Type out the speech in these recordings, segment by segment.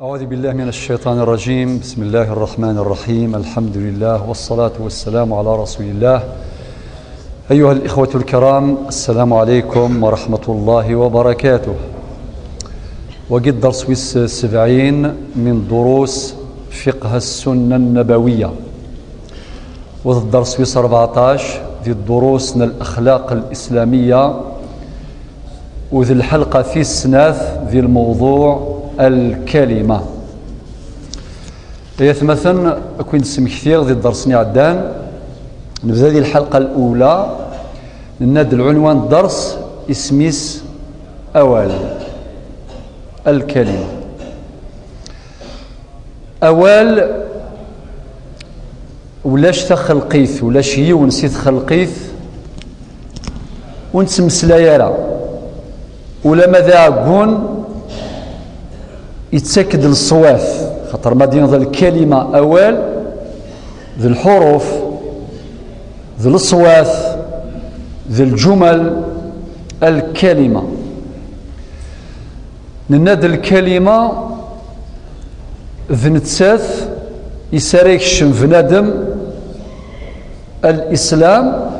أعوذ بالله من الشيطان الرجيم. بسم الله الرحمن الرحيم. الحمد لله والصلاة والسلام على رسول الله. أيها الإخوة الكرام، السلام عليكم ورحمة الله وبركاته. وقد درس 70 من دروس فقه السنة النبوية، والدرس 14 في دروسنا الأخلاق الإسلامية، وذي الحلقة في السناث في الموضوع الكلمة. يثمثن أكون نسم كثير ذي الدرس عدان. نبدأ هذه الحلقة الأولى نناد العنوان الدرس اسميس أول الكلمة. أول ولاش تخلقيث ولاش هي ونسيت خلقيث ونتسمسلا يرى ولا ماذا عقون يتسكد للصواث، خاطر ما دين ذا الكلمة أول ذي الحروف ذي الصواث ذي الجمل الكلمة. نناد الكلمة ذي نتساث يساريك الشنف نادم الإسلام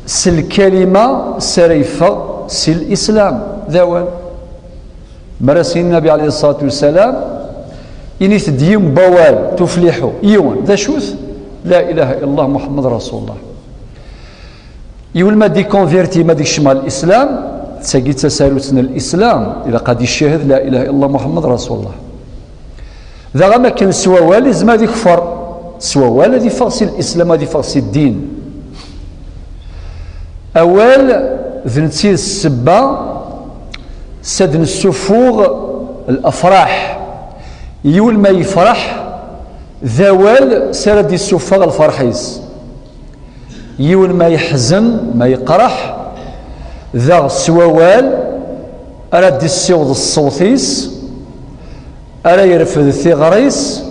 سل كلمة سريفة سل الإسلام ذاوال مراسين النبي عليه الصلاة والسلام إني تديم بوال تفلحوا يون ذا شوث لا إله إلا الله محمد رسول الله. يقول ما دي كونفيرتي ما دي شمال الإسلام تساقي تسالوتنا الإسلام إذا قد يشهد لا إله إلا الله محمد رسول الله. ذا غما كان سوا والي زما دي كفر سوا والي دي فغسي الإسلام دي فغسي الدين. أول ذنتي السبا سدن السفوغ الأفراح يول ما يفرح ذوال سرد السفاغ الفرحيس، يول ما يحزن ما يقرح ذا السووال أرد السوض الصوتيس أرى يرفض الثغريس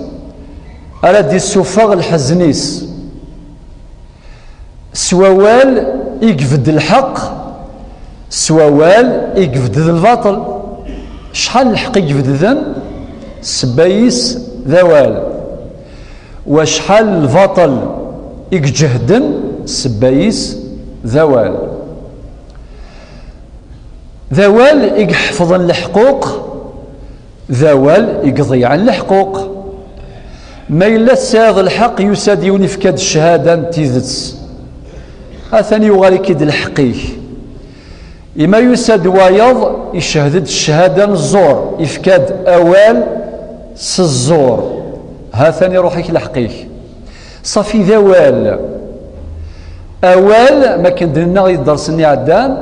أرد السفاغ الحزنيس. سووال يقفد الحق سووال يقفد الباطل. شحال الحق يقفد ذن سبايس ذوال، وشحال الباطل يجهدن سبايس ذوال. ذوال يحفظن الحقوق ذوال يقضي عن الحقوق. ما إلا ساد الحق يساد يونيفكاد الشهادة نتيذتس أثني يغالي كيد الحقيه. إما يساد وايض يشهد الشهادة الزور يفكاد أوال سزور هاثني روحك لحقيه صافي ذوال. أوال ما كندرنا يدرسني عدان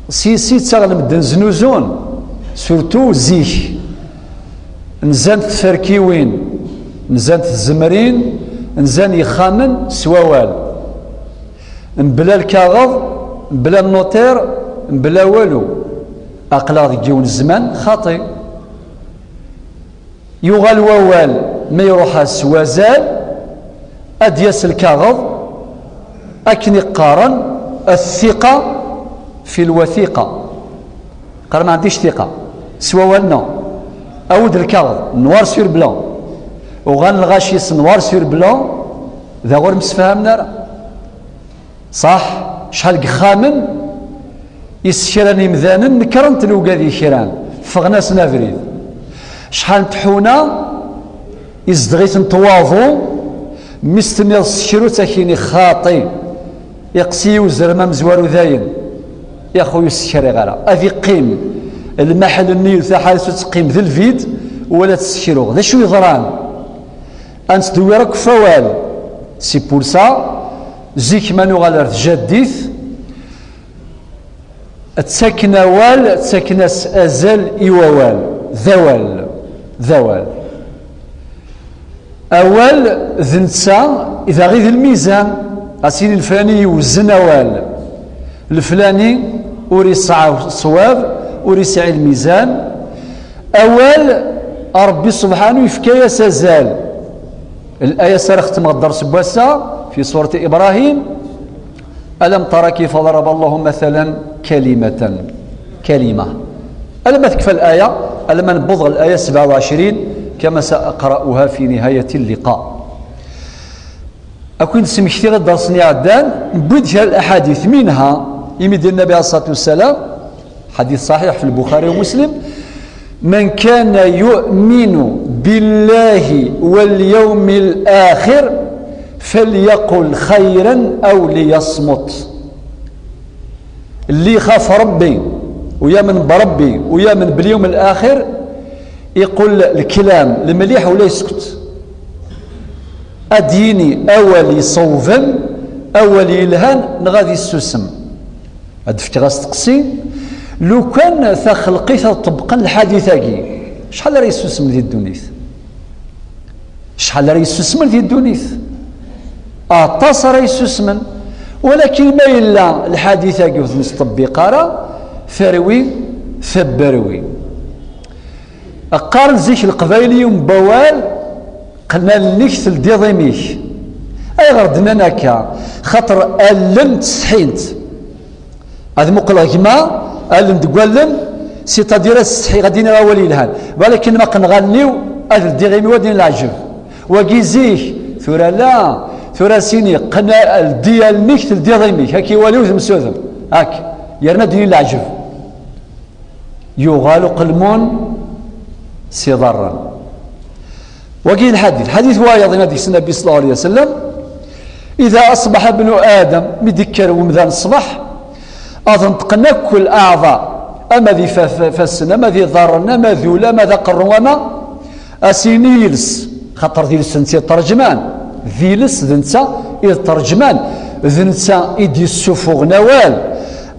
سيسي تغلم الدن زنوزون سورتو زيك نزانت الفركيوين نزانت الزمرين نزان يخامن سووال بلا الكاغض بلا النوتير بلا والو أقلا ديون الزمان خاطئ. يغال ووال ما يروح السوازال أدياس الكاغض أكني قارن الثقة في الوثيقة. قال ما عنديش ثقة سوالنا أود الكاغض نوار سير بلان وغان الغاشيس نوار سير بلان ذا غور مسفهمنا صح. شحال قخامن يسكراني مذانا نكرنت الوقاذي كيران فغناس نافريد. شحال تحونا يزدغيت نتواضو مستني السكرو تاكيني خاطي يقسي وزرما مزوارو ذاين يا خويا السكري غالا اذي قيم المحل النيل ثا حالتو تقيم ذا الفيد ولا تسكرو ذا شو يضران انت دويرك فوال سي بورسا زيك مانو غالر جديث تسكن وال تسكن ازال ايوال ذوال ذوال. أول ذنسا إذا غير الميزان أسين الفلاني يوزن أوال الفلاني وريسع صواب وريسع الميزان. أول ربي سبحانه يفكي سازال الآية سرخت مقدر سبوسا في سورة إبراهيم ألم ترى كيف ضرب الله مثلا كلمة ألم تكفى الآية ألم نبضغ الآية 27 كما سأقرأها في نهاية اللقاء. أكون سمكتير درسني عدان بدها الأحاديث منها يمد النبي عليه الصلاة والسلام حديث صحيح في البخاري ومسلم: من كان يؤمن بالله واليوم الآخر فليقل خيرا أو ليصمت. اللي يخاف ربي ويامن بربي ويامن باليوم الآخر يقول الكلام المليح ولا يسكت. أديني أولي صوفا أولي يلهان نغادي السسم. هاد غاس تقسي لو كان ثا خلقي تطبقا الحديثاكي شحال راه يسسم ديال الدونيث، شحال راه يسسم ديال الدونيث، اعطاس راه يسسمن، ولكن ما إلا الحديثاكي وتنطبق راه فروي ثبروي. قارن زيك القبايلي ومبوال قلنا النكث الديضيميك اي غردنا ناكا خاطر ألم تسحينت هذا مقل كما ألم تقولم سيتادير السحي غادي نراولي لهان، ولكن ما كنغنيو هذا الديغيمي ودين العجب وكيزيك ثورا لا ثورا سيني قنا ديال النكث الديضيميك هاكي واليو ثمسوذم هاك يرنا دين العجب يغال قلمون صدرا. وقيل الحديث وايض هذه النبي صلى الله عليه وسلم: إذا أصبح ابن آدم مذكر ومذان الصباح أظن تقنك الأعضاء أما ذي فسن أما ذي ضرن أما ذول أما ذا قروما أسينيلس خاطر ذي لسنتي الترجمان ذي لس ذنسا إذ ترجمان ذنسا إذ السفوغ نوال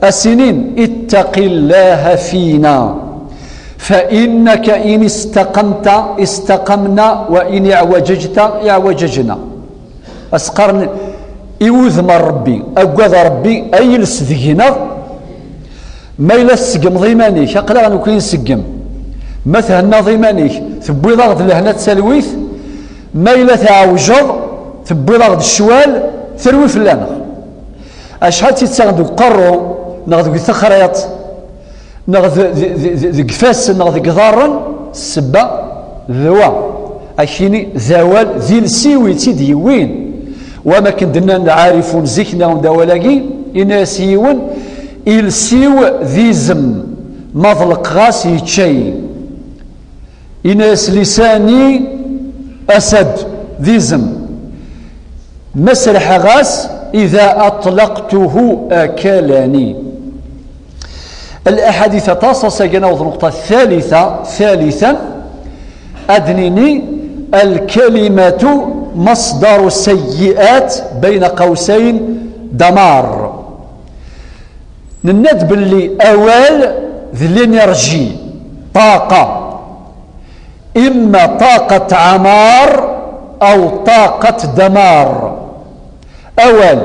أسنين اتق الله فينا فإنك إن استقمت استقمنا وإن اعوججت اعوججنا. أسقرن إيوذ من ربي أقوذ ربي أي لسذينا ما إلا السقم ضيمانيك أقلا غنكون سقم مثلا ضيمانيك ثبوي ضغط لهنا تسلويث ما إلا تعوجض ثبوي ضغط الشوال ثروي فلانا أشحال تتساغدو قرو نغدو ثخريط نغذ ذي فاس نغذ قضارا السبة ذوا أشيني زوال ذي السيوي تيدي وين وما كندنا نعرفون زيكنا وندولاقي إناس يون السيو ذي زم مضلق غاس يتشي إناس لساني أسد ذي زم مسرح غاس إذا أطلقته أكلني. الأحاديث تصص جنوض النقطة ثالثا أدنيني الكلمة مصدر السيئات بين قوسين دمار. نندب اللي أول ذي الانرجي طاقة إما طاقة عمار أو طاقة دمار. أول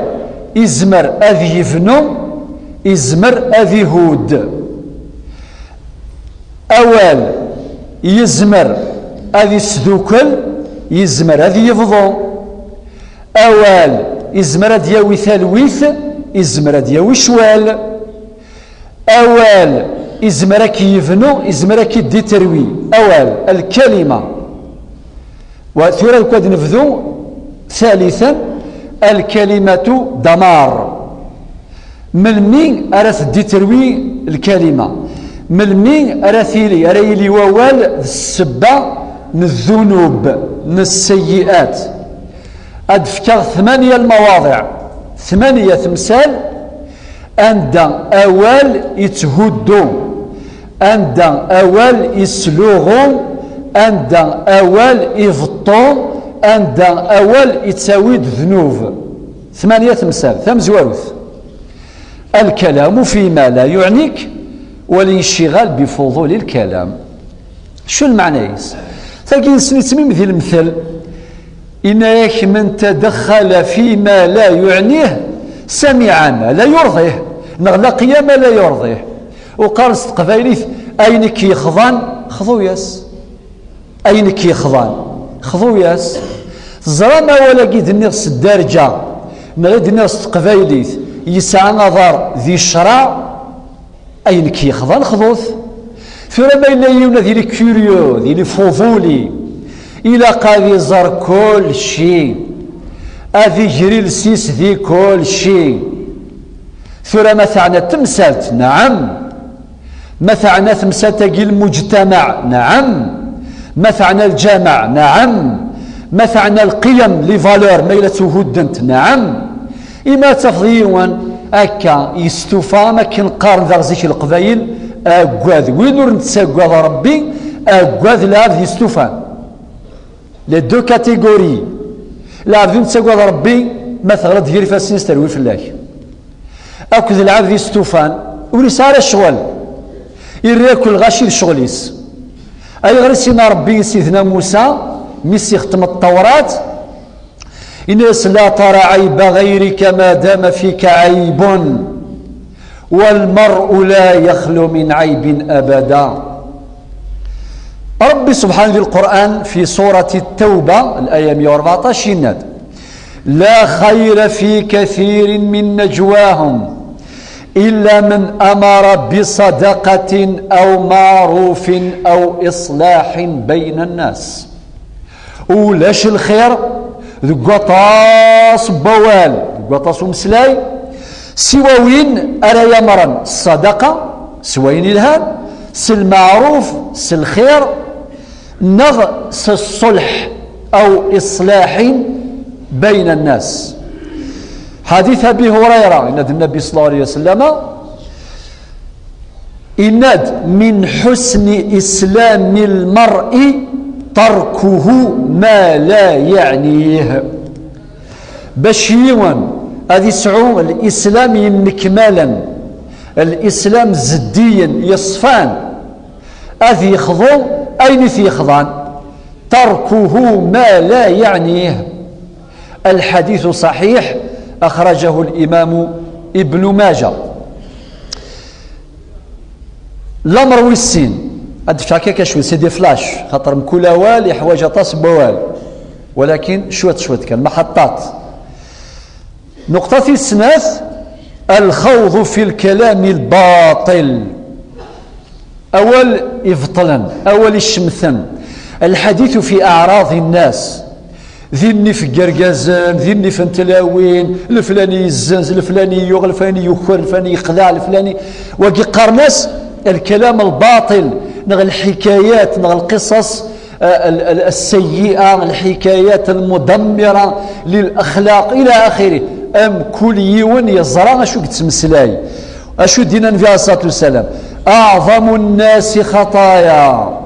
إزمر أذي يفنو إزمر أذي هود. أول يزمر أذي سدوكل يزمر أذي يفضو. أول إزمر أذي يوي ثلويث إزمر أذي يوي شوال. أول إزمر كي يفنو إزمر كي دي تروي. أول الكلمة وثورة الكود نفذو. ثالثا الكلمة دمار. من مين أرث دي تروي الكلمة من مين أرثيلي أريلي ووال السبة الذنوب السيئات. أدفكر 8 المواضع 8 تمثال عند أول يتهدو عند أول يسلوغو عند أول يفطو عند أول يتساويد ذنوب 8 تمثال ثم زواروث. الكلام فيما لا يعنيك والانشغال بفضول الكلام. شو المعنى يس تلقين سنتميم ذي المثل إنك من تدخل فيما لا يعنيه سمع ما لا يرضيه نغلق ما لا يرضيه. وقال قبايليث أينك يخضان خضو ياس أينك يخضان خضو ياس زراما ولا قيد النفس الدارجة نغيد النفس قبايليث يسعى نظر ذي الشرع أينك يخضان خضوث ثم ما إلا يونا ذي الكيوريو ذي الفضولي إلا قاذي زر كل شيء أذي جري لسيس ذي كل شيء ثم مثلا تمثلت نعم مثلا تمثلت المجتمع نعم مثلا الجامع نعم مثلا القيم لي فالور ما إلا تهدنت نعم إما تفضيون أكا يستوفى ما كنقارن ذا غزيك القبايل أقواذ وين نور نتساقواذ ربي أقواذ لهذا يستوفى لي دو كاتيغوري لهذا نتساقواذ ربي مثلا ديري فاسين ستروي في الله أكد العبد يستوفان وليسار الشغل يريكل غاشي الشغليس أي غرسنا ربي سيدنا موسى ميسي ختم التوراة إنس لا ترى عيب غيرك ما دام فيك عيب والمرء لا يخلو من عيب أبدا. ربي سبحانه في القرآن في سورة التوبة الآية 114 يناد لا خير في كثير من نجواهم إلا من أمر بصدقة أو معروف أو إصلاح بين الناس. ولاش الخير ذو قطاس بوال ذو قطاس ومسلاي سواوين أرى يمرا الصدقة سواين الهان سالمعروف سالخير نغ سالصلح أو إصلاح بين الناس. حديث أبي هريرة إن النبي صلى الله عليه وسلم إناد من حسن إسلام المرء تركه ما لا يعنيه. بشيوان هذه سعو الإسلام ينكمالا الإسلام زديا يصفان هذه يخضو أين في يخضان تركه ما لا يعنيه. الحديث صحيح أخرجه الإمام ابن ماجه. الأمر والسين أدفعك شوي سيدي فلاش خاطر كل وال يحوج طاس بوال ولكن شوت كان محطات. نقطة الثلاث الخوض في الكلام الباطل. أول إفطلا أول الشمثن الحديث في أعراض الناس ذني في قرقازان ذني في انتلاوين الفلاني يزنز الفلاني يغل الفلاني يكر الفلاني يخدع الفلاني وقي قرناس الكلام الباطل نغ الحكايات نغ القصص السيئة الحكايات المدمرة للأخلاق إلى آخره. أم كل يوم يزرع أشو كتمسلاي أشو دينا النبي عليه الصلاة والسلام أعظم الناس خطايا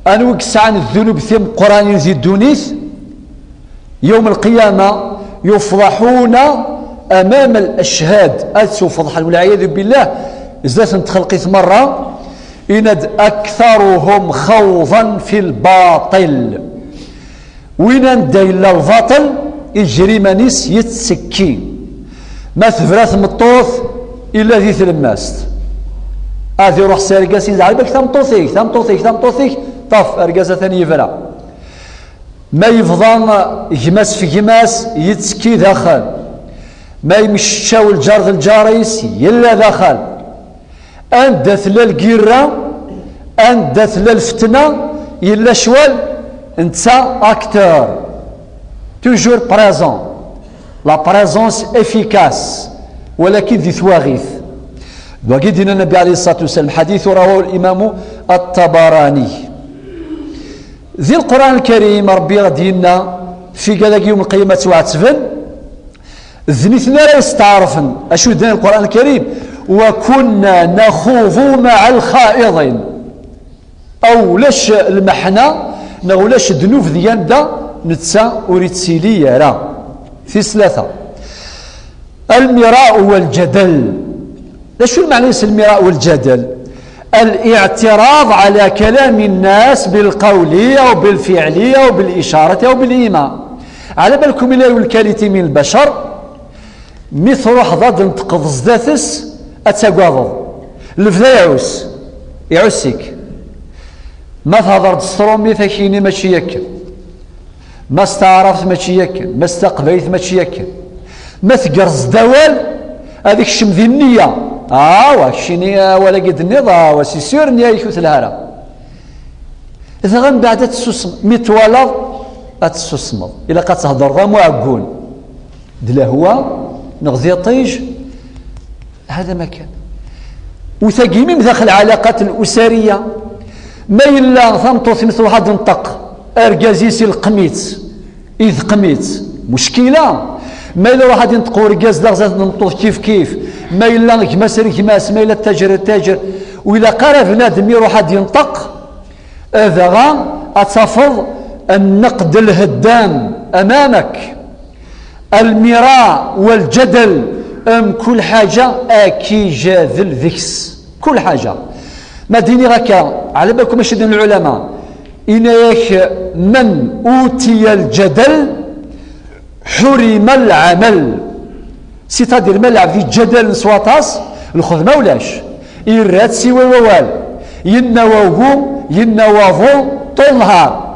أنوكس عن الذنوب ثم قرآن يزيد دونيث يوم القيامة يفضحون أمام الأشهاد أتفضح والعياذ بالله إزاي تخلقيت مرة إند أكثرهم خوضا في الباطل وين دايل الباطل يجري منيس يتسكي ما ثفرات مطوث إلا ذي ثلماست هذه روح سارقاس يزعل بك ثمطوثيك طف أرقاسة ثانية يفرع ما يفضل جماس في جماس يتسكي داخل ما يمشاو الجار الجاريس يلا داخل أندث للقيرة أندث للفتنة يلا شوال انتا أكتر توجور بريزون لا بريزونس افيكاس ولكن ذي ثواغيث. وقد دينا النبي عليه الصلاة والسلام حديث رواه الإمام الطبراني. ذي القرآن الكريم ربي غدينا في قال يوم القيامة وعتفن ذنيثنا لا يستعرفن أشو دين القرآن الكريم وكنا نخوض مع الخائضين أو لش المحنة نغلاش دنوف ديال دا نتسا وريتسيلي راه في ثلاثة. المراء والجدل. شو المعنى المراء والجدل؟ الاعتراض على كلام الناس بالقول أو بالفعل أو بالإشارة أو بالإيماء. على بالكم إلا والكالتي من البشر مثل حظاظ نتقض زداتس أتساقاضض الفدا يعوسك ما تهضر تسترومي ثكيني ماشي يكن ما استعرفت ماشي يكن ما استقبيت ماشي يكن ما تقرز دوال هذيك الشم ذي النية واكشيني ولا قد النظا وسيسير نية يكوث الهرا إذا غن بعد تسوسم متوالض أتسوسمض إلا قد تهضر ضم وعقون دلا هو نغذي طيج هذا ما كان وثقيمين داخل العلاقات الأسرية ما إلا ثمطوث مثل واحد نطق أرجازيسي القميت إذ قميت مشكلة ما إلا واحد ينطق ورجاز لغزات نطوث كيف ما إلا كماس ركماس ما إلا التاجر وإلا قرب بنادم يروح حد ينطق هذا غا أتفض النقد الهدام أمامك المراء والجدل كل حاجة أكي جاذل ذكس كل حاجة ما ديني غكا على بالكم ماشي دين العلماء إن ياك من أوتي الجدل حرم العمل سيتادير ما لعب في الجدل سواطاس الخذ ما ولاش إيرات سوى ووال ينواظو طول نهار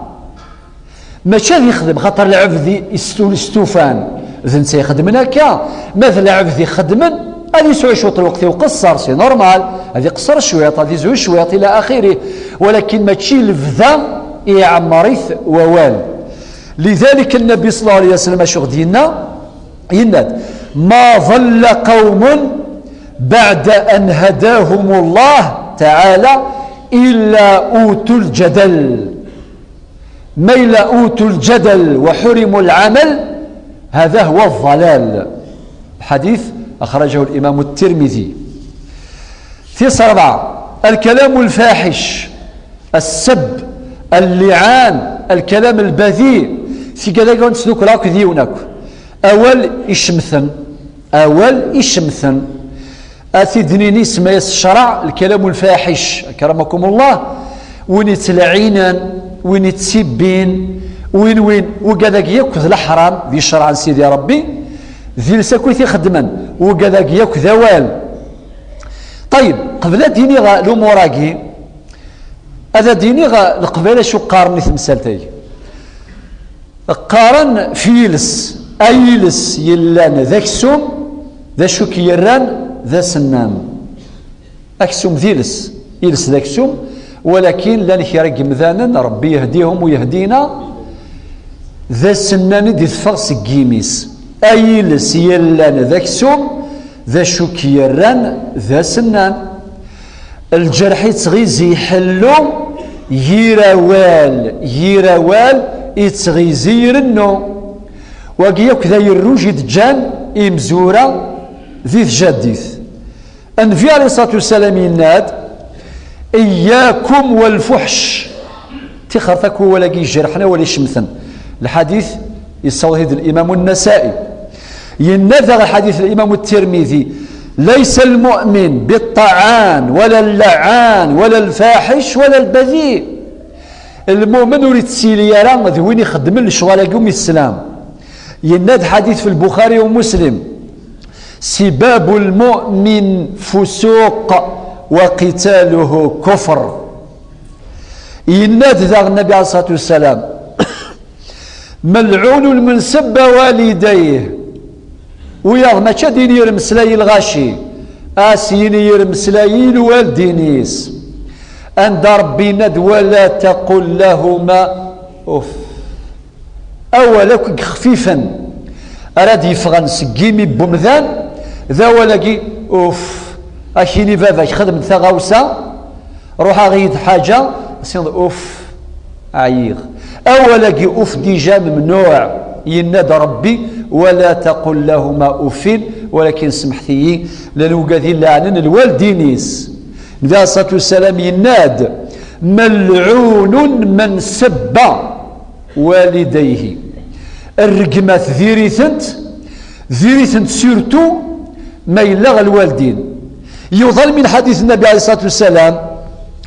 ماشي غادي يخدم خاطر العبد استوفان إذا انت يخدم هكا مثل العبد يخدم غادي يسوي شوط الوقت وقصر سي نورمال غادي يقصر شويط غادي يزوج شويط الى اخره ولكن ماشي الفذا يعمريث ووال لذلك النبي صلى الله عليه وسلم شو غدينا يناد ما ظل قوم بعد ان هداهم الله تعالى الا اوتوا الجدل ما إلا أوتوا الجدل وحرموا العمل هذا هو الضلال. الحديث أخرجه الإمام الترمذي. في 4 الكلام الفاحش السب اللعان الكلام البذيء في كذا نسلك راك ذيونك أول إشمثن أثدنيني اسمه الشرع الكلام الفاحش أكرمكم الله وين يتلعينا وين يتسبين وين وكذاك ياكل الحرام ذي شرع سيدي ربي ذي لساكويثي خدما وكذاك ياكل ذوال. طيب قبل ديني غا الاموراكي هذا ديني غا القبيله شو قارني تمثالتي قارن فيلس ايلس يلان ذاك سوم ذا شو كيران ذا سنان اكسوم ذيلس يلس ذاك سوم ولكن لان كيرق مذانا ربي يهديهم ويهدينا ذا سنان دي تفغس كيميس ايلس يلان ذاك سوم ذا شو كيران ذا سنان الجرح يتغيزي يحلو يراوال يتغيزي يرنو وكياك ذا يروج يتجان إمزورة ذي جديث النبي عليه الصلاة والسلام يناد إياكم والفحش تخرثك ولا جرحنا ولا شمثن. الحديث يستوهد الإمام النسائي ينذر حديث الإمام الترمذي ليس المؤمن بالطعان ولا اللعان ولا الفاحش ولا البذيء. المؤمن ولد سيليارا ذوين يخدم الشغل يوم السلام يناد حديث في البخاري ومسلم سباب المؤمن فسوق وقتاله كفر. يناد ذا النبي عليه الصلاة والسلام ملعون من سب والديه وياض ما شادين يرمسلاي الغاشي اسين يرمسلاي الوالدينيس عند ربي ند ولا تقل لهما اوف اولك خفيفا اراد يفغن سقيمي بمذان ذا ولاقي اوف اشيني بابا خدم ثغاوسه روح اغيد حاجه اوف عييغ اولاقي اوف ديجا ممنوع يناد ربي ولا تقل لهما أف ولكن سمحتي لنوقذي لعنن الوالدينيس. النبي عليه الصلاة والسلام يناد ملعون من سب والديه الرقمات ذيريثنت سيرتو ما يلغى الوالدين. يظل من حديث النبي عليه الصلاة والسلام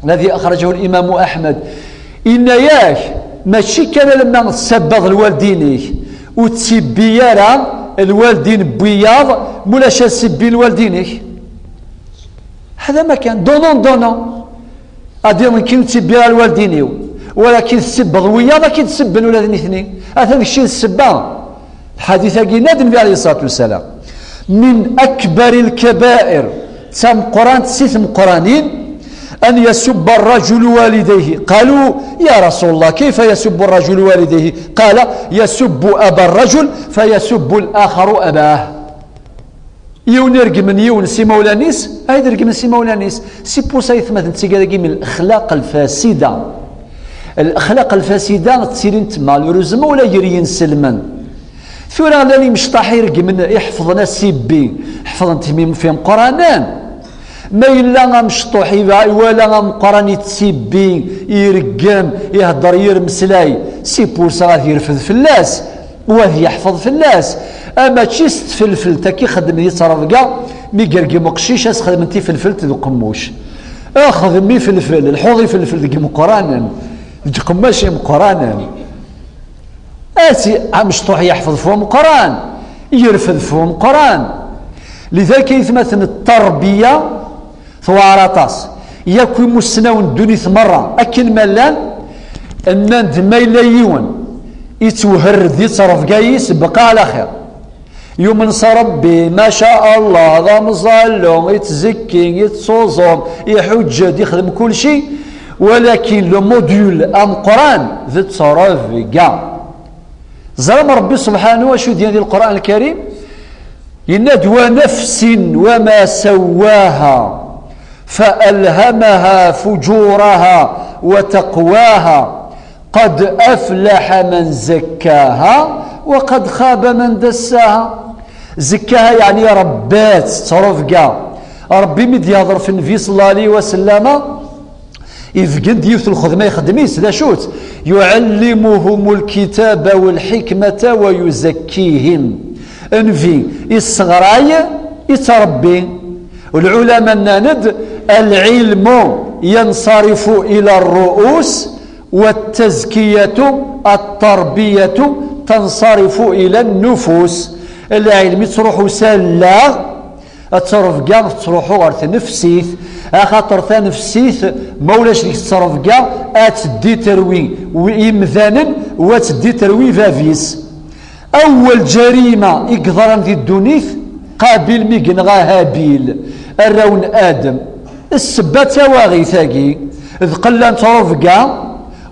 الذي أخرجه الإمام أحمد إن ياك ماشي كان لما تسبغ الوالدين وتسبيارا الوالدين بياض مولاش تسبي الوالدين هذا ما كان دونون ادير يمكن تسبي الوالدين ولكن تسبغ وياض كي تسب الولادين اثنين هذا الشيء السبا. الحديث نادى النبي عليه الصلاه والسلام من اكبر الكبائر تم قران تسيثم قرانين أن يسب الرجل والديه. قالوا يا رسول الله كيف يسب الرجل والديه؟ قال يسب أبا الرجل فيسب الآخر أباه. يون يرقم من يون سي مولانيس هاي يرقم من سي مولانيس سي بوسا يثمث تيقاكي من الأخلاق الفاسدة. الأخلاق الفاسدة تسيرين تما الرزم ولا يرين سلما ثورا لاني مشطاح يرقم من يحفظنا سيبي حفظنا تميم فيهم قرانان ما إلا مشطوح ولا مقراني تسيبي يرقم يهدر يرمسلاي سي بوسا غادي يرفض فلاس وهذا يحفظ فلاس. اما تشيست فلفل تاكي خدم يتصرف كاع مي قرقي مقشيش خدم انتي فلفل ذو قموش اخذ مي فلفل الحوضي فلفل ذو مقرانا ذو قماشي مقرانا اسي مشطوح يحفظ فيهم قران يرفض فيهم قران. لذلك يتمثل التربيه ثوارطاس ياكو مسناون دوني مرة اكل ملان ان ما الا يون يتوهرد يتصرف قايس بقى على خير يوم نصرب ما شاء الله هذا مظلم يتزكي يتصوزم يحجد يخدم كل شيء ولكن لو موديول ام قران ذي تصرف كاع زرم ربي سبحانه وشو ديال القران الكريم يناد ونفس وما سواها فألهمها فجورها وتقواها قد أفلح من زكاها وقد خاب من دساها. زكاها يعني ربات تصرف ربي مد يهضر في النبي صلى الله عليه وسلم يفقد يوث الخدمة يخدميس لا شوت يعلمهم الكتاب والحكمة ويزكيهم انفي الصغراي يتربي. والعلماء ناند العلم ينصرف إلى الرؤوس والتزكية التربية تنصرف إلى النفوس. العلم تروح سلاغ تصرف كاع تروحوا غير نفسيث خاطر نفسيث مولاش ليك تصرف كاع اتدي تروي وإمذانا وتدي تروي فافيس. أول جريمة يقدر في الدنيث قابل ميقنغا هابيل الرون آدم السبة تواغي ثاقي إذ قلان ترفقا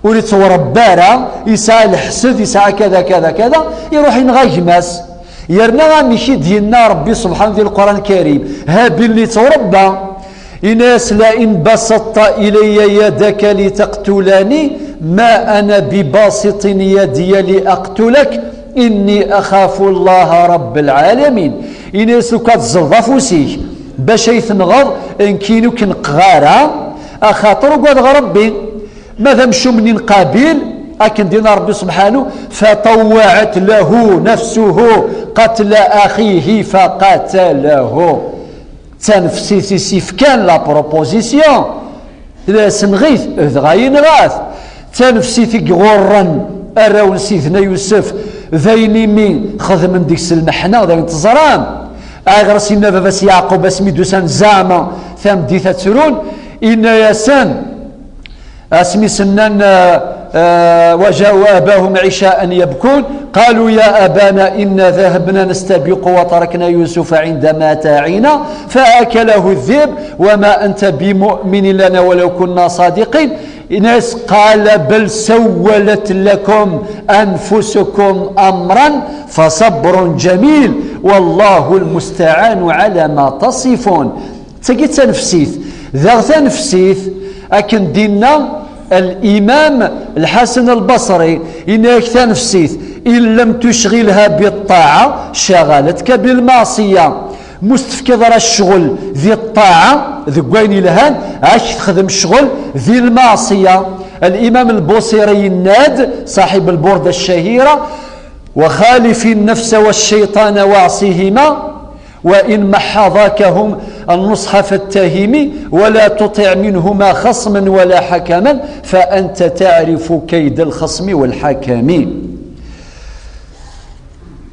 وريتوربارا يسعى الحسد يسعى كذا كذا كذا يروح ينغيماس يرنا مشي ديالنا ربي سبحانه في القرآن الكريم هابيل اللي تربى إناس لئن بسطت إلي يدك لتقتلني ما أنا بباسط يدي لأقتلك إني أخاف الله رب العالمين. إناس كتزرف وسيك باش يثنغض إن كينو كنقغارا أخاطر وقاد ربي ماذا مشو مني نقابل أكن دينا ربي سبحانه فطوعت له نفسه قتل أخيه فقتله. تنفسي سيفكان لا بروبوزيسيون لا سنغيث غاين غاث تنفسي في غورا أراون سيدنا يوسف ذايني مين خذ من ديك المحنة ذاين تزرام أغرسينا باباس يعقوب اسمي دوسان زعما ثام ديثة ترون إن ياسان اسمي سنان وجاءوا أباهم عشاء يبكون قالوا يا أبانا إنا ذهبنا نستبق وتركنا يوسف عند متاعنا فأكله الذئب وما أنت بمؤمن لنا ولو كنا صادقين. ناس قال بل سولت لكم أنفسكم أمرا فصبر جميل والله المستعان على ما تصفون. تجد تنفسيث ذا تنفسيث أكن دينا الإمام الحسن البصري إنك تنفسيث إن لم تشغلها بالطاعة شغلتك بالمعصية. مستفكر الشغل ذي الطاعة ذقوين الهان عاش تخدم الشغل ذي المعصية. الإمام البوصيري الناد صاحب البوردة الشهيرة وخالف النفس والشيطان واعصيهما وإن محضاكهم النصح فاتهم ولا تطع منهما خصما ولا حكما فأنت تعرف كيد الخصم والحكم.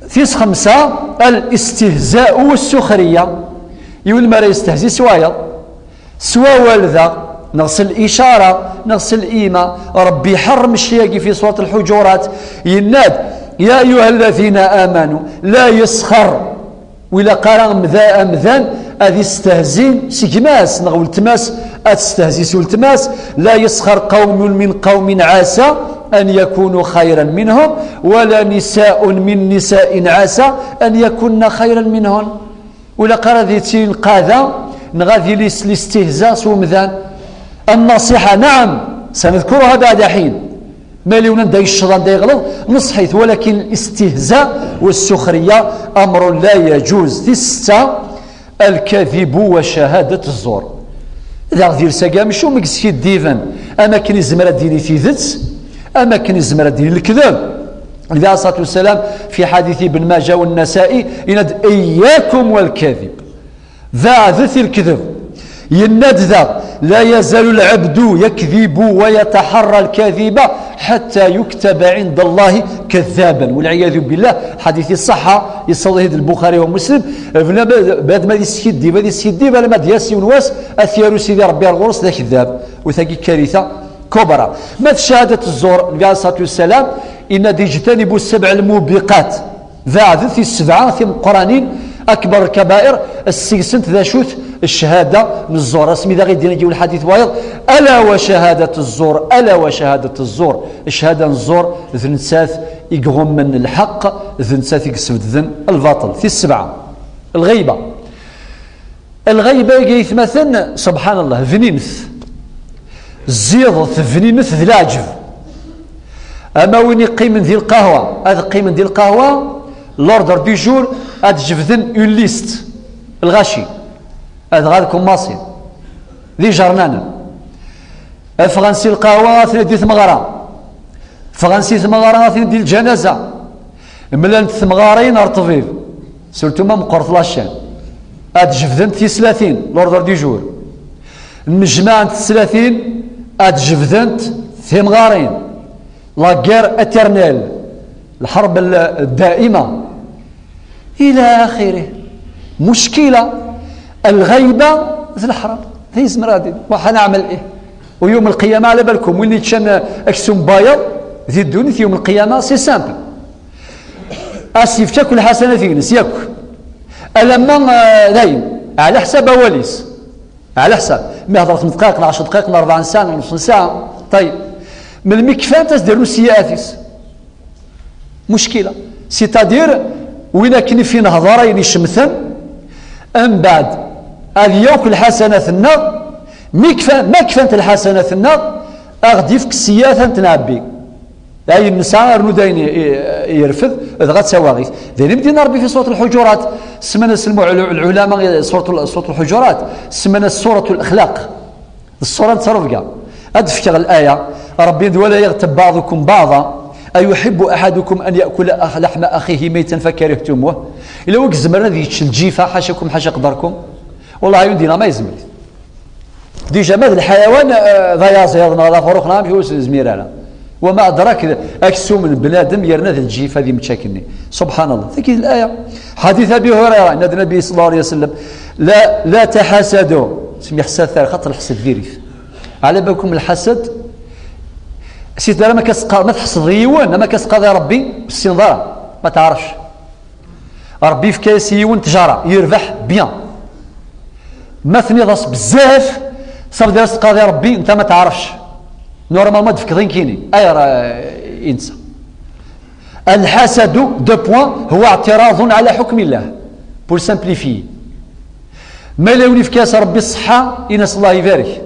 ثيس خمسة الاستهزاء والسخرية. يقول ما يستهزي سوايا سوا والذا نغسل الإشارة نغسل الإيمة. ربي حرم الشياقي في سورة الحجرات يناد يا أيها الذين آمنوا لا يسخر وإلا قرأ أمذان هذه استهزين سيكماس نغول تماس أتستهزي سول تماس لا يسخر قوم من قوم عسى أن يكونوا خيرا منهم ولا نساء من نساء عسى أن يكون خيرا منهن ولا قرأ ذي قاذا نغاذي الاستهزاء سومذان النصيحة نعم سنذكرها بعد حين ماليونا دا الشيطان دا يغلط نصحيت ولكن الاستهزاء والسخرية أمر لا يجوز في الستة الكذب وشهادة الزور إذا غدير ساقام شو مكسكي الديفان أما كان الزمرة ديني تيذت أما كان الزمرة ديني الكذب النبي عليه الصلاة والسلام في حديث ابن ماجه والنسائي يناد إياكم والكذب ذا ذث الكذب يناد ذا لا يزال العبد يكذب ويتحرى الكذب حتى يكتب عند الله كذابا والعياذ بالله حديث الصحة يصلي البخاري ومسلم بعد ما يسيدي بعد يسيدي بعد ما دياسي ونواس أثيروا سيدي ربي الغرس ذا كذاب وثاقي كارثة كبرى ما شهادة الزور النبي عليه الصلاة والسلام إن يجتنبوا السبع الموبقات ذا ذي السبعة في قرانين أكبر الكبائر السيسنت ذا شوت الشهادة من الزور اسمي ذا غير دينا يجيو الحديث وايض ألا وشهادة الزور ألا وشهادة الزور الشهادة الزور ذن ساث يقغم من الحق ذن ساث يقسم ذن الباطل في السبعة الغيبة يقيث مثلا سبحان الله فنينث زيض فنينث ذي العجب أما وين يقيم ذي القهوة هذا قيم ذي القهوة لوردر دي جور هاد جفذن اون ليست الغاشي هذا غادكم ماصي ذي جرنانا فرنسي القهوة ثلاثة ثمغرة فرنسي ثمغرة ثلاثة الجنازة ملان ثمغارين ارطفيف سورتو ما مقرط لاشان هاد جفذن في 30 لوردر دي جور المجمع 30 هاد جفذن ثمغارين لا غير اترنيل الحرب الدائمة إلى آخره مشكلة الغيبة في الحرب هي زمرادي وحنعمل إيه ويوم القيامة على بالكم واللي تشان أكسوم بايض ذي الدنيا في يوم القيامة سي سامبل أسيف تاكل حسنة في نس ياكل ألما دايم على حساب أوليس على حساب ما هضرت من دقائق 10 دقائق 4 ساعة نص ساعة طيب من المكفان تسديروا سيئاتيس مشكلة سيتادير وين كاين في نهضرين يشمثن أم بعد اليوك الحسنات النار ما كفانت الحسنات النار أغدي فيك السيئات تنعبي أي النساء ردين يرفض إذا غتسواغيث ذي بدينا ربي في سورة الحجرات سمنا العلماء سورة الحجرات سمنا سورة الأخلاق السورة تصرف أدفك الآية ربي ولا يغتب بعضكم بعضا أيحب أحدكم أن يأكل لحم أخيه ميتا فكرهتموه إلا وك زمرنا ذي الجيفة حاشاكم حاشا قدركم والله يندينا ما يزمل دي جماد الحيوان ضيا صيادنا لا فروخنا في زميرانا وما أدراك أكسو من بنادم يرنا ذي الجيفة ذي متشاكلني سبحان الله ذكي الآية حديث أبي هريرة أن النبي صلى الله عليه وسلم لا تحاسدوا سمي حسد ثاني خاطر الحسد فيريث على بالكم الحسد سيت ما كسقى ما تحصد يوان ما كسقى ذا ربي بالسنظرة ما تعرفش ربي في كاس يوان تجارة يربح بيان ما ثنيضص بزاف صار داير سقى ذا ربي انت ما تعرفش نورمال ما تفكرين كيني اي راه ينسى الحسد دو بوان هو اعتراض على حكم الله بور سامبليفي ما لوني في كاس ربي الصحة ينس الله يبارك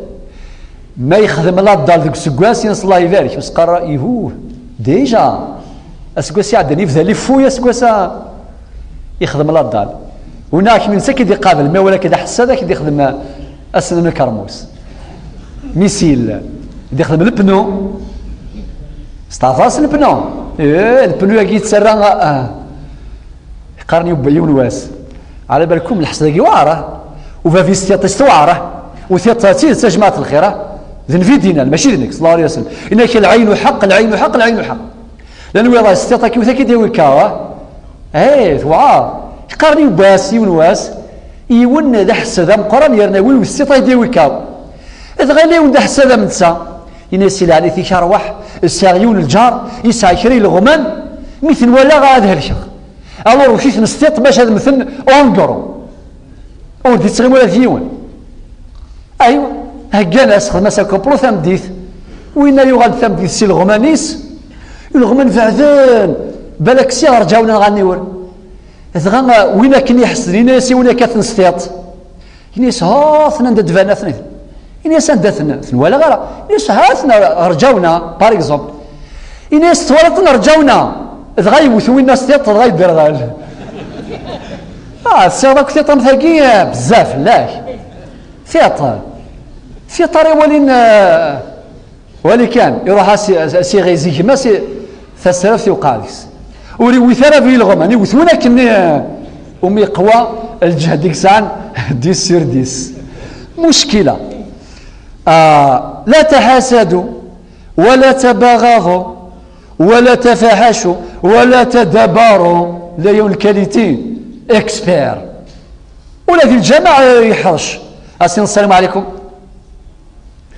ما يخدم لا دار ذوك السكواس ينس الله يبارك بس قرا يهوه ديجا السكواس يعدني في ذا فويا السكواسا يخدم لا دار هناك من سكد يقابل ما ولا كذا حساده كي يخدم اسنان الكرموس ميسيل يخدم البنو ستافاس البنو البنو يجي تسرى قرني بيون واس على بالكم الحساده واعره وفي ستيطس واعره وثيطاتي جماعه الخيره ذن في دينا ماشي ذنك صلى الله عليه وسلم انك العين حق العين حق العين حق لانه والله استيطا كي وثاكي ديوي كاوا وعار قرني باسي ونواس يون ذا حسدا مقرن يرنا وي استيطا ديوي كاوا اذا غير ون ذا حسدا من تسا ينسي عليه في شروح الساغيون الجار يسعى شري الغمان مثل ولا غاد هالشيخ الو وشيت نستيط باش هذا مثل اونغرو أو دي تغيم ولا ديون. أيوا هكا ناس خدمة ساكوبلو ثمديث وين يغاد ثمديث سي الغمانيس الغمان فعذان بالك سي رجعونا غنيور ثغا وين كني يحسن ناس وين كتنستيط ينيس هاثنا ندفانا ثنين ينيس ندثنا ولا غير ينيس هاثنا رجعونا باغ اكزومبل ينيس تولطنا رجعونا ثغايبوث وين نستيط غايب درغال السيارة ثيطر مثاقية بزاف لاك ثيطر ولي كان يروح سي غيزي كما سي ثسرف وقادس وري وثنا في الغمان يوثونا كني أمي قوى الجهد كسان ديس سير ديس مشكلة. لا تحاسدوا ولا تباغضوا ولا تفاحشوا ولا تدبروا لا يوم الكاليتين اكسبير ولا في الجامعة يحرش السلام عليكم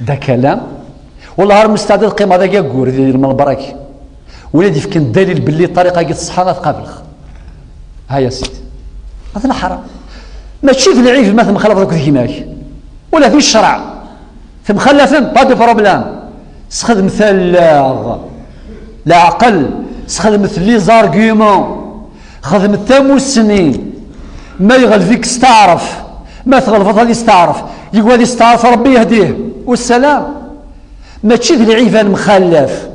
ده كلام والله مستعد القيمة هذا يقول من البركة ولادي فيك الدليل باللي الطريقة قد الصحابة تقابل هيا سيدي هذا حرام ماشي في العيف مثلا مخالف ذاك كيماك ولا في الشرع ثم خلفهم با دو بروبلام سخدم ثلاغ لا عقل سخدم لي زارغيومون خدم التموسني ما يغلفيك استعرف ما تغلفت هذه استعرف يقول هذه استعرف ربي يهديه والسلام ماشي ذي العيفان مخلف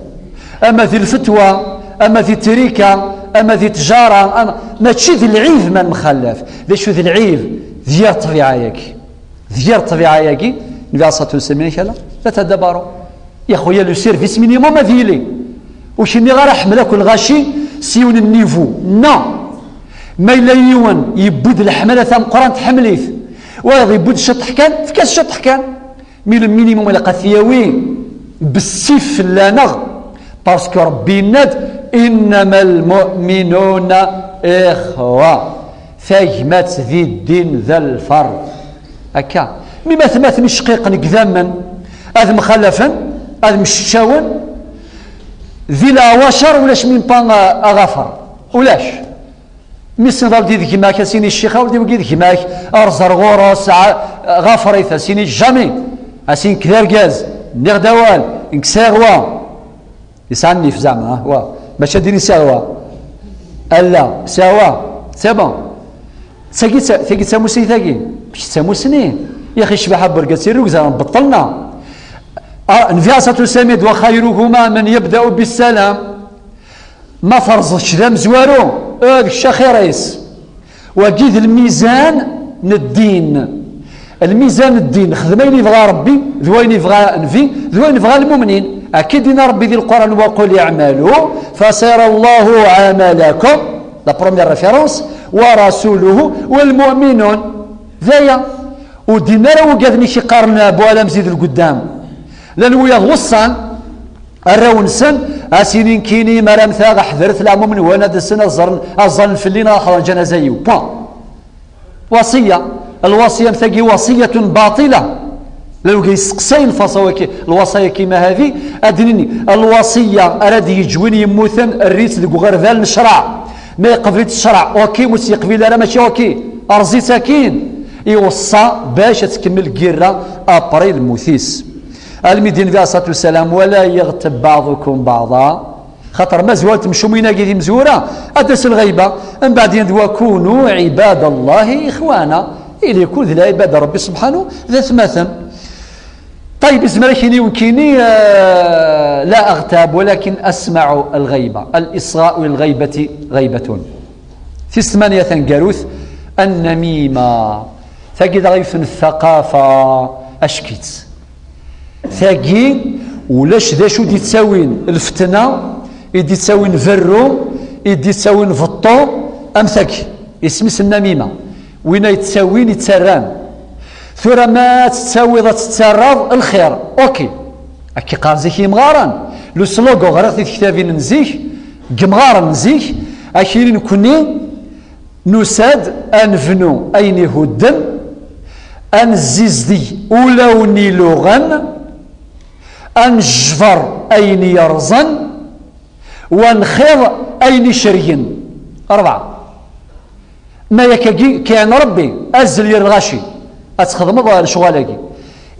اما ذي الفتوى اما ذي التريكه اما ذي التجاره ماشي ذي العيف من مخلف ليش ذي العيف ذير الطبيعه ياكي ذير الطبيعه ياكي النبي صلى الله عليه وسلم لا تدبروا يا خويا لو سيرفيس مينيموم ما ذيلي واش اني غير احملك الغاشي سيون النيفو نو ما الا يوان يبود الحمله ثم قران تحمليث ويض يبود شطح كان في كاس شطح كان مي المينيموم اللي قثياوي بالسيف لا نغ باسكو ربي ناد انما المؤمنون اخوه فاجمات ذي الدين ذا الفر هكا مي مثمات مشقيق نقذاما هذا مخلفا هذا مشاون ذي لا وشر ولاش من بان اغفر ولاش ميسن ضل دي ذكي سيني الشيخ ولدي وقيد كيماك ارزر غورس غفريثا سيني جامي اسين كذرقاز نغدوال انكساغوا يسعني في زعما وا باش ديني ساوا الا ساوا سي بون ثقي تساموسني ثقي باش تساموسني يا اخي شبح برقاسير وزعما بطلنا انفياسة سميد وخيرهما من يبدا بالسلام ما فرزش ذا مزوارو الشيخ رئيس وقيد الميزان الدين الميزان الدين خدمين يبغى ربي ذوين يبغى انفي ذوين يبغى المؤمنين اكيد ان ربي ذي القران وقل اعملوا فسيرى الله عملكم لا بروميير ريفيرونس ورسوله والمؤمنون ذايا ودينا راه وقادني شي قارن بوالا مزيد القدام لانه يغصن الرونسن اسينين كيني مرام ثاغ حذرت لا مؤمن وانا دسنا الظن في اللينا خرج جنازيو بوان وصيه الوصيه مثقي وصيه باطله لو يسقسين فصوكي الوصيه كيما هذه ادنيني الوصيه اراد يجوين يموثن الريت ذو غرذال الشرع ما يقبلت الشرع اوكي مش يقبل لا ماشي اوكي ارزي ساكين يوصى باش تكمل كيرا ابري المثيس المدين في الصلاه والسلام ولا يغتب بعضكم بعضا خاطر ما زوالت مشومينا كي مزوره ادرس الغيبه من بعد وكونوا عباد الله اخوانا الى يكون ذا عباد ربي سبحانه ذات مثل. طيب اسمركني وكيني لا اغتاب ولكن اسمع الغيبه الاصغاء للغيبه غيبه في 8 قاروث النميمه ثقيل غيف الثقافه اشكيت ثاقي ولاش ذا شو دي تساوين الفتنه يدي تساوين فرو يدي تساوين فطو امثاكي اسمس النميمه وين يتساوين يتسران ثورة ما تساوي ذا تتسرض الخير اوكي اكي قال زيكي مغارن لو سلوغو غرقتي كتابين نزيك قمغارن نزيك اكيري نكوني نساد انفنو اين يهدن انزيزدي ولوني لغن انجفر اين يرزن وانخض اين شرين 4 ما يكاكي كان ربي أزل يرغاشي أتخدم شغالاكي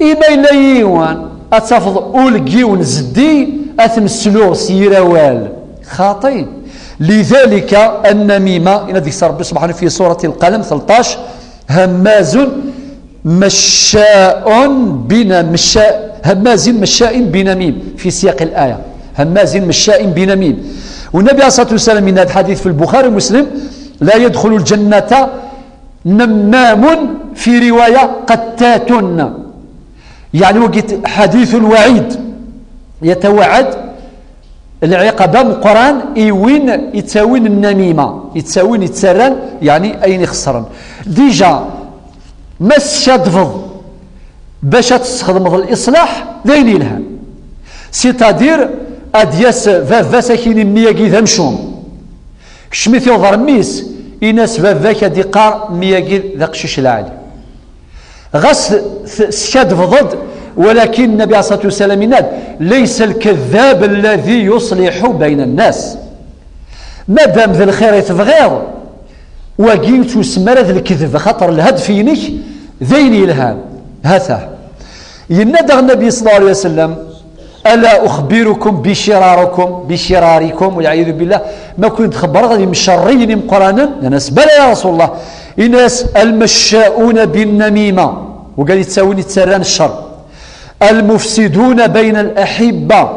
إما إلا يوان أتفض أولكي ونزدي أتمسلو سيراوال خاطئين. لذلك النميمة إن ذكر ربي سبحانه في سورة القلم 13 هماز مشاء بنميم في سياق الآية هماز مشاء بنميم. والنبي عليه الصلاة والسلام من هذا الحديث في البخاري ومسلم لا يدخل الجنة نمام في رواية قتات يعني وقت حديث وعيد يتوعد العقبة من القرآن إيوين يتساوين النميمة يتساوين يتسرن يعني أين يخسرن ديجا مسشدفض باش تستخدم الإصلاح ذين يلهم سيتادير أدياس فافا ساكين مياكي ذمشون كشميث يوضر ميس إناس فافا كديقار مياكي ذا قشيش العالي غس شدفض. ولكن النبي عليه الصلاة والسلام ليس الكذاب الذي يصلح بين الناس مادام ذا الخير يتفغير وقيم تسمى ذا الكذب خاطر الهدف ينك ذين يلهام هذا ينادى النبي صلى الله عليه وسلم ألا أخبركم بشراركم والعياذ بالله ما كنت خبر غادي مشرين من قرانا الناس بلى يا رسول الله الناس المشاؤون بالنميمة وقال يتساوين يتسران الشر المفسدون بين الأحبة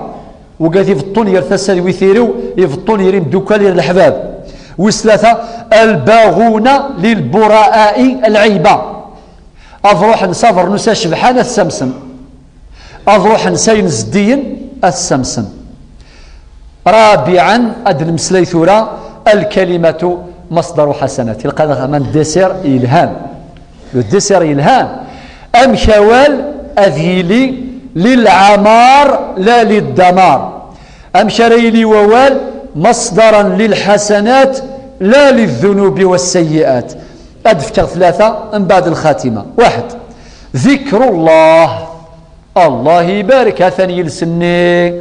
وقال يفطون يرتسل ويثيروا يفطون يريم دوكال الأحباب وثلاثة الباغون للبراء العيبة أضروح نصافر نسا شبحان السمسم أضروح نساين زدين السمسم. رابعا أدن مسليثورا الكلمة مصدر حسنات يلقى من الدسر إلهام الدسر إلهام أم خوال أذيلي للعمار لا للدمار أم شريلي ووال مصدرا للحسنات لا للذنوب والسيئات. أدفتر ثلاثة من بعد الخاتمة. واحد ذكر الله يبارك ثاني السنة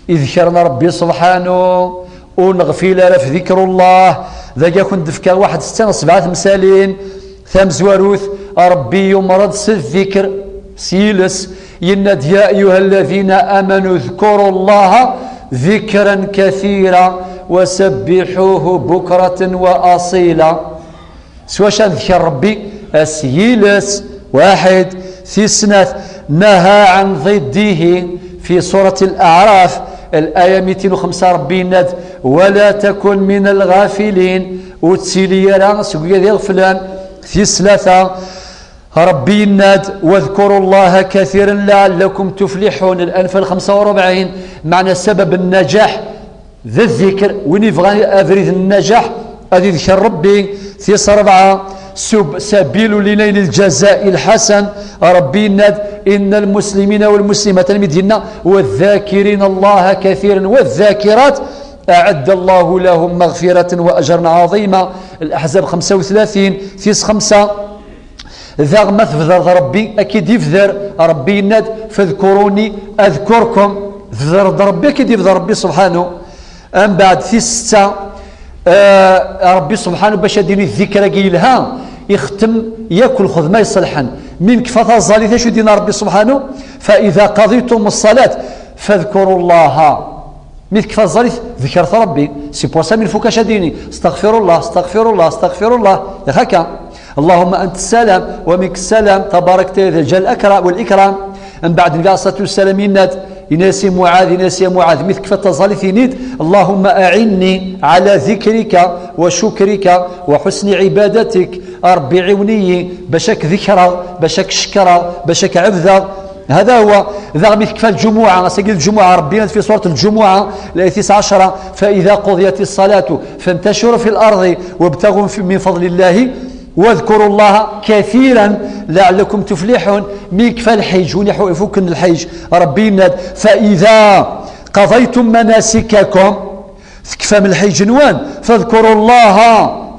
يذكرنا ربي سبحانه ونغفل في ذكر الله ذاك كنت دفكر واحد 6 7 مثالين ثام زواروث ربي يمرض الذكر سيلس يناد يا أيها الذين آمنوا اذكروا الله ذكرا كثيرا وسبحوه بكرة وأصيلا. سواش ذكر ربي السيلس واحد في سنة نهى عن ضده في سورة الأعراف الآية 205 ربي ناد ولا تكن من الغافلين وتسيلي راس ويغفلان في ثلاثة ربي ناد واذكروا الله كثيرا لعلكم تفلحون. الأنفال 45 معنى سبب النجاح ذا الذكر وين يبغى أفريد النجاح هذه ذكر ربي في 4 سبيل لنيل الجزاء الحسن ربي ناد إن المسلمين والمسلمات المدينة والذاكرين الله كثيرا والذاكرات أعد الله لهم مغفرة وأجرا عظيما. الأحزاب 35 في 5 ذا مثفذر ربي أكيد يفذر ربي ناد فاذكروني أذكركم فذر ربي أكيد يفذر ربي سبحانه. أم بعد في 6 ربي سبحانه باش يديني الذكر قيلها يختم ياكل خذ ما يصلحن من كفاثة الظالثة شو دينا ربي سبحانه فإذا قضيتم الصلاة فاذكروا الله من كفاثة الظالث ذكرت ربي سي بور سا من فوكاش ديني استغفر الله هكا اللهم أنت السلام ومنك السلام تبارك ذا الجلال والإكرام. من بعد النبي عليه الصلاة والسلام يناسي معاذ مثل كفاثة الظالث ينيد اللهم أعني على ذكرك وشكرك وحسن عبادتك ربي عوني بشك ذكرى بشك شكرى بشك عبذا. هذا هو ذا مثل كفى الجمعة سجل الجمعة ربنا في سورة الجمعة الآية 19 فإذا قضيت الصلاة فانتشروا في الأرض وابتغوا من فضل الله واذكروا الله كثيرا لعلكم تفلحون. ميكفى الحج ونحوفكن الحج ربي ناد فإذا قضيتم مناسككم كفى من الحج نوان فاذكروا الله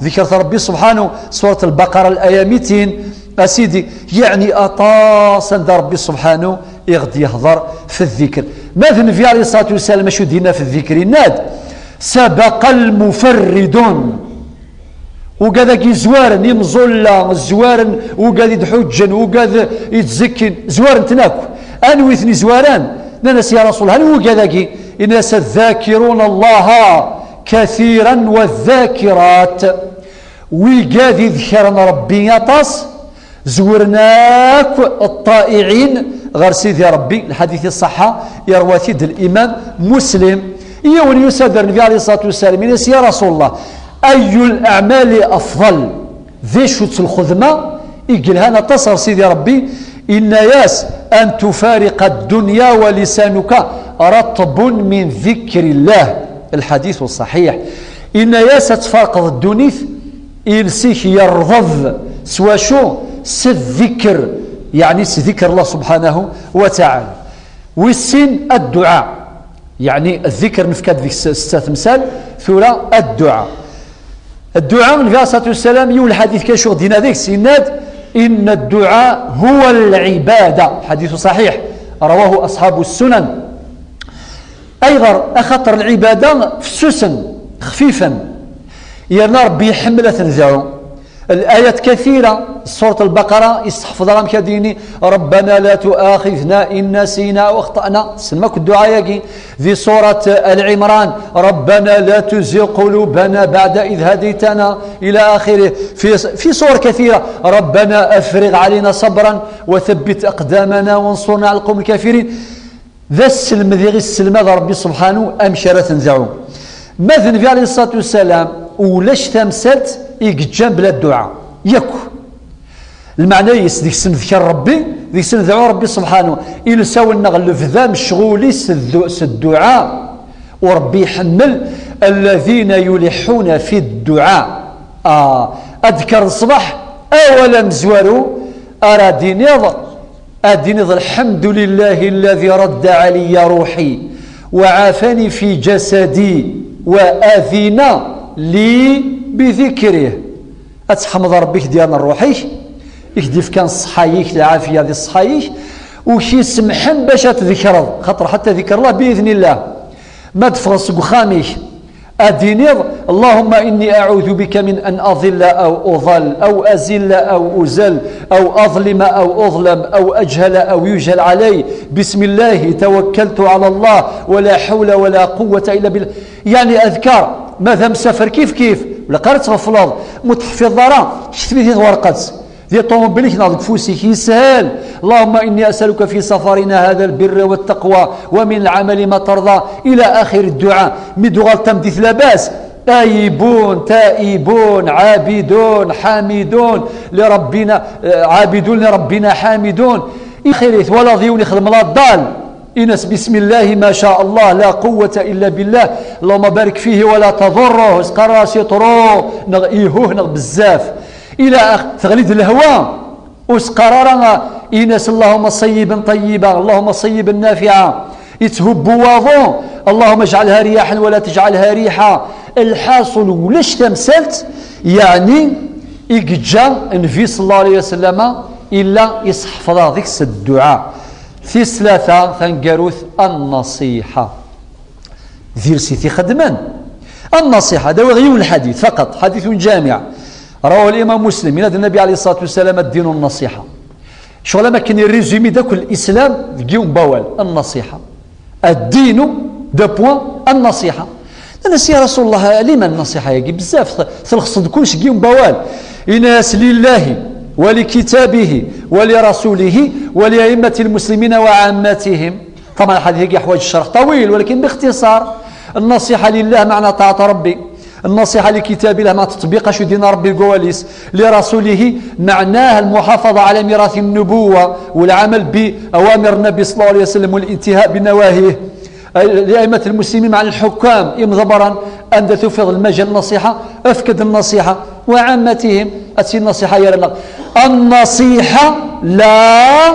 ذكرت ربي سبحانه سورة البقرة الآية 200 أسيدي يعني أطاس عند ربي سبحانه يغدي يهضر في الذكر. ماذا النبي عليه الصلاة والسلام شو دينا في الذكر ناد سبق المفردون وكذا زوارن يمزولا زوارن وكذا يدحوجن وكذا يتزكن زوارن تناكو انويثني زواران ناس يا رسول هل هو كذا الناس الذاكرون الله كثيرا والذاكرات ويقاذ ذكرنا ربي يطاس زورناك الطائعين غير سيدي ربي الحديث الصحة يروى ثيد الإمام مسلم يوني يسادر النبي عليه الصلاة والسلام يا رسول الله أي الأعمال أفضل ذي شوت الخدمة يقول هنا تصر سيدي ربي إن ياس أن تفارق الدنيا ولسانك رطب من ذكر الله الحديث الصحيح إن ياس تفارق الدنيا يلسيك يرضض سوا شو الذكر يعني ذكر الله سبحانه وتعالى والسين الدعاء يعني الذكر نفكاد في ستة مثال ثورة الدعاء من عليه الصلاة والسلام يقول الحديث كيشوغ دينا ذيك سيناد إن الدعاء هو العبادة حديث صحيح رواه أصحاب السنن أيضا أخطر العبادة فسوسا خفيفا يرنا ربي يحمل تنزعه الآيات كثيرة سورة البقرة يستحفظ رام كديني ربنا لا تؤاخذنا إن نسينا أو أخطأنا سمك الدعاء في سورة العمران ربنا لا تزغ قلوبنا بعد إذ هديتنا إلى آخره في صور كثيرة ربنا أفرغ علينا صبرا وثبت أقدامنا وانصرنا على القوم الكافرين ذا السلم ذي السلم هذا ربي سبحانه أمشرة تنزعه ماذا النبي عليه الصلاة والسلام ولاش تمثلت يقجان بلا الدعاء يكو المعنى يس ديك السن ذكر ربي ديك السن ذعو ربي سبحانه إلا ساو النغلف ذا مشغولي الدعاء وربي يحمل الذين يلحون في الدعاء أذكر الصباح أولا مزوارو أرادي نظر الحمد لله الذي رد علي روحي وعافاني في جسدي وآذن لي بذكره أتحمد ربك ديالنا الروحي يكديف كان صحايك العافية ذي الصحايك وشي سمحن باش تذكر خاطر حتى ذكر الله بإذن الله ما تفرس بخاميك أدينيض اللهم إني أعوذ بك من أن أضل أو أضل أو أزل أو أزل أو أظلم أو أظلم أو أجهل أو يجهل علي بسم الله توكلت على الله ولا حول ولا قوة إلا بالله يعني أذكار ماذا مسافر كيف ولا قرأت غفلظ متحفظ ضرا شتفي ذي ورقات ذي طوموبيليك ناضك فوسيك يسهل اللهم إني أسألك في سفرنا هذا البر والتقوى ومن العمل ما ترضى إلى آخر الدعاء مدغال تمديث لباس تائبون عابدون حامدون لربنا عابدون لربنا حامدون إخيريث ولا ضيون يخدم لا الضال إنس بسم الله ما شاء الله لا قوة إلا بالله اللهم بارك فيه ولا تضره اسقرا سيطرو إيهوه بزاف إلى تغليد الهواء وسقرارا إنس اللهم صيبا طيبا اللهم صيبا نافعا يتهب واضو اللهم اجعلها رياحا ولا تجعلها ريحا الحاصل ولاش تمثلت يعني إجا النبي صلى الله عليه وسلم إلا يصحفظ ذيك الدعاء في ثلاثة ثنقروث النصيحة ذير سيتي خدمان النصيحة دوا غيون الحديث فقط حديث جامع رواه الإمام مسلم من النبي عليه الصلاة والسلام الدين النصيحة شغل ما كان الريزومي داك الإسلام ديون بوال النصيحة الدين دو بوان النصيحة الناس يا رسول الله لما النصيحة يجي بزاف تلخص كلش ديون بوال إناس لله ولكتابه ولرسوله ولأئمة المسلمين وعامتهم طبعا الحديث يحتاج شرح طويل ولكن باختصار النصيحة لله معنى طاعة ربي النصيحة لكتاب الله ما تطبيق شو دين ربي القواليس لرسوله معناها المحافظة على ميراث النبوة والعمل بأوامر النبي صلى الله عليه وسلم والانتهاء بنواهيه لأئمة المسلمين مع الحكام إمضبرا أن تفض المجال النصيحة أفكد النصيحة وعامتهم أتي النصيحة يا النصيحة لا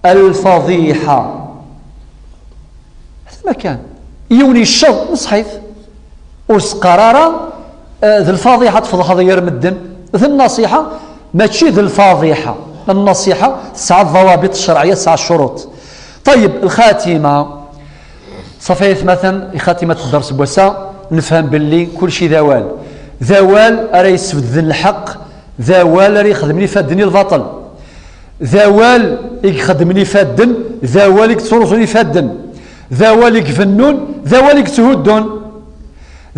الفضيحة هذا مكان يوني الشر نصحيف وسقرارة ذي الفضيحة تفضح غير مدن ذي النصيحة ما تشي ذي الفضيحة النصيحة تسعى الضوابط الشرعية تسعى الشروط طيب الخاتمة صفيت مثلا خاتمة الدرس بوسا نفهم باللي كل شيء ذوال ذوال أرى يسفد الحق، ذوال أرى يخدمني فادني الباطل، ذوال يخدمني فادن، ذوال يكترزني فادن، ذوال يكفنون، ذوال يكتهدون،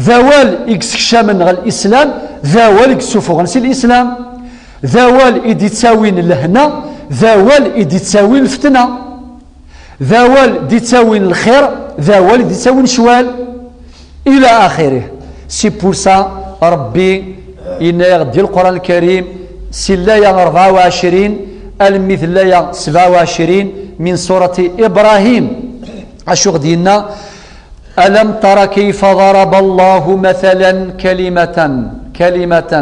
ذوال يكسكشامن غا الإسلام، ذوال يكسوفو غنسي الإسلام، ذوال إدي تساوين الهنا، ذوال إدي تساوين الفتنة، ذوال دي تساوين الخير، ذوال دي تساوين شوال إلى آخره. سي بور سا ربي إنا يغدي القرآن الكريم سلايا 24 المثل لايا 27 من سورة إبراهيم. أشو غدينا؟ ألم تر كيف ضرب الله مثلا كلمة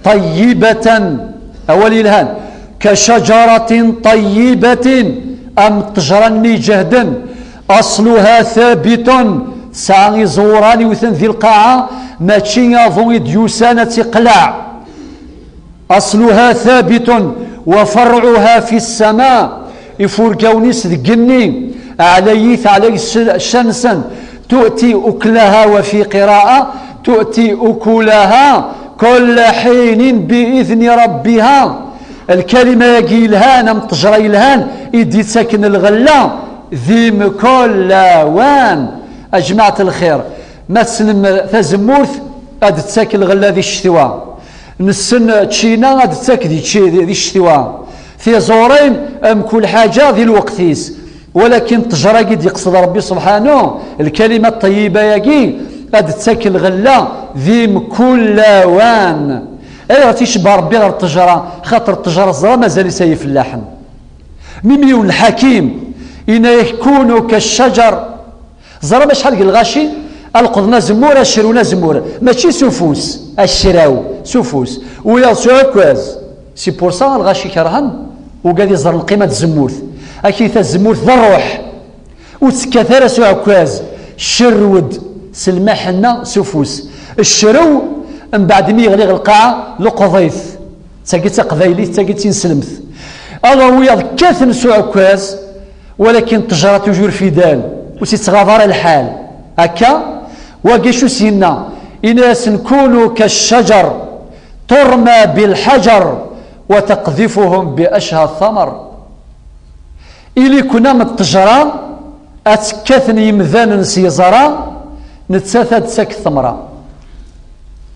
طيبة أول الهان كشجرة طيبة أم تجرني جهدا أصلها ثابت ساعي زوراني وثن ذي القاعة ما تشينا ضوي ديوسانة تقلع أصلها ثابت وفرعها في السماء يفرقونيس ذقني عليث علي الشمس تؤتي أكلها وفي قراءة تؤتي أكلها كل حين بإذن ربها. الكلمة يجي الهان أم تجري الهان إدي تسكن الغلة ذيم كل وان. أجماعة الخير ما تسلم تزمورث أد تسكن الغلة ذي الشتوى نسن تشينا أد تسكن ذي الشتوى في زورين أم كل حاجة ذي الوقتيس ولكن تجرى قد يقصد ربي سبحانه الكلمة الطيبة يجي أد تسكن الغلة ذيم كل وان. ايوا تيشبه ربي غير التجاره خاطر التجاره الزرا مازال يسيف اللحم. ميميون الحكيم إن يكون كالشجر زرا شحال قال الغاشي القضنا زموره الشرونا زموره ماشي سفوس الشراو سفوس ويا سوكواز سي بور سا الغاشي كرهن وقال يزر القيمه الزمورث اكيد الزمورث ذا الروح وتكثر سوكواز شرود سلمحنا سفوس الشرو من بعد ما يغلق القاعة لقضيث تاقيت قبايلي تاقيت نسلمث الله ويا كاثن سوعكواز ولكن تجرى تجور في دال وتتغاضر الحال هكا واقيشو سينا إناس نكونوا كالشجر ترمى بالحجر وتقذفهم بأشهى الثمر. إلي كنا من التجرى أتكاثن يمذان سيزرى نتساثد ساك الثمرة.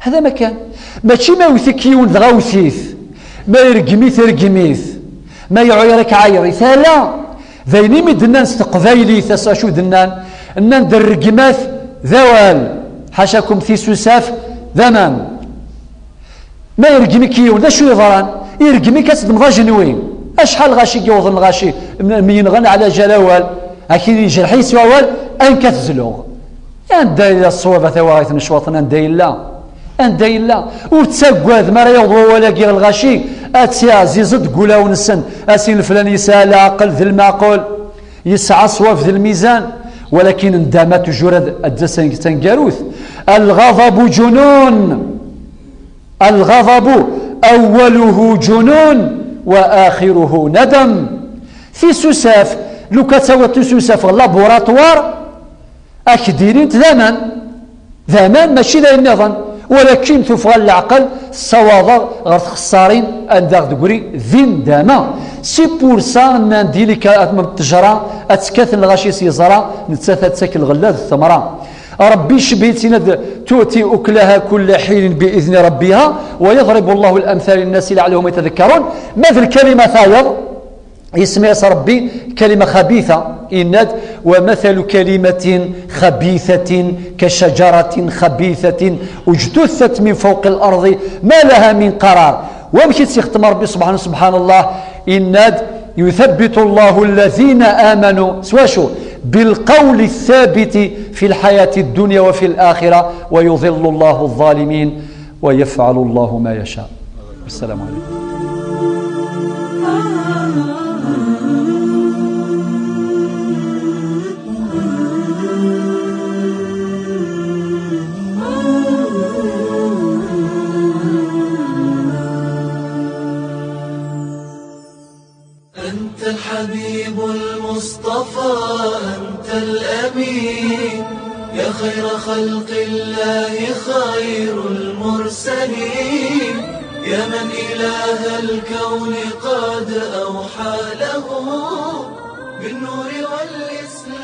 هذا مكان ماشي ما وثكيون ذغوثيث ما يرقميث يرقميث ما يعيرك عايريث لا ذيني مدنان استقبايلي ثساشو دنان انان درقماث ذوال حاشاكم ثيسوساف ذمام ما يرقميك يون ذا شو يضران يرقميك اسد مغاجنوين اشحال غاشي يوضن غاشي مينغن على جلاوال اكيد يجرحي سوال انكث زلوغ ان دايلا الصوابة ثواغيث نشواطنا ان دايلا ان دايلا وتسقواذ ما راه يوضو ولا كي الغاشي اتي عزيزد قولا ونسن اسين الفلاني يسال عقل ذي المعقول يسعى صواف ذي الميزان ولكن اندامت جرد الدسن تنقاروث الغضب جنون الغضب اوله جنون واخره ندم. في سوساف لو كتسوى سوساف لابوراتوار اكديرين ذمان ماشي ذا النظام ولكن تفغى العقل الصوابع غير خسارين انداغ دغري ذين داما سي بور سا ندي لك التجاره اتكاث الغاشي سيزرا نتساثت ساكن الغلاد الثمره ربي شبيتنا تؤتي اكلها كل حين باذن ربها ويضرب الله الامثال للناس لعلهم يتذكرون. مثل الكلمه ثاير اسمها ربي كلمة خبيثة إناد ومثل كلمة خبيثة كشجرة خبيثة اجتثت من فوق الأرض ما لها من قرار. ومشيت يختم ربي سبحان الله إناد يثبت الله الذين آمنوا سواشو بالقول الثابت في الحياة الدنيا وفي الآخرة ويضل الله الظالمين ويفعل الله ما يشاء. السلام عليكم. أنت الحبيب المصطفى أنت الأمين يا خير خلق الله خير المرسلين، يا من إله الكون قد أوحى له بالنور والإسلام.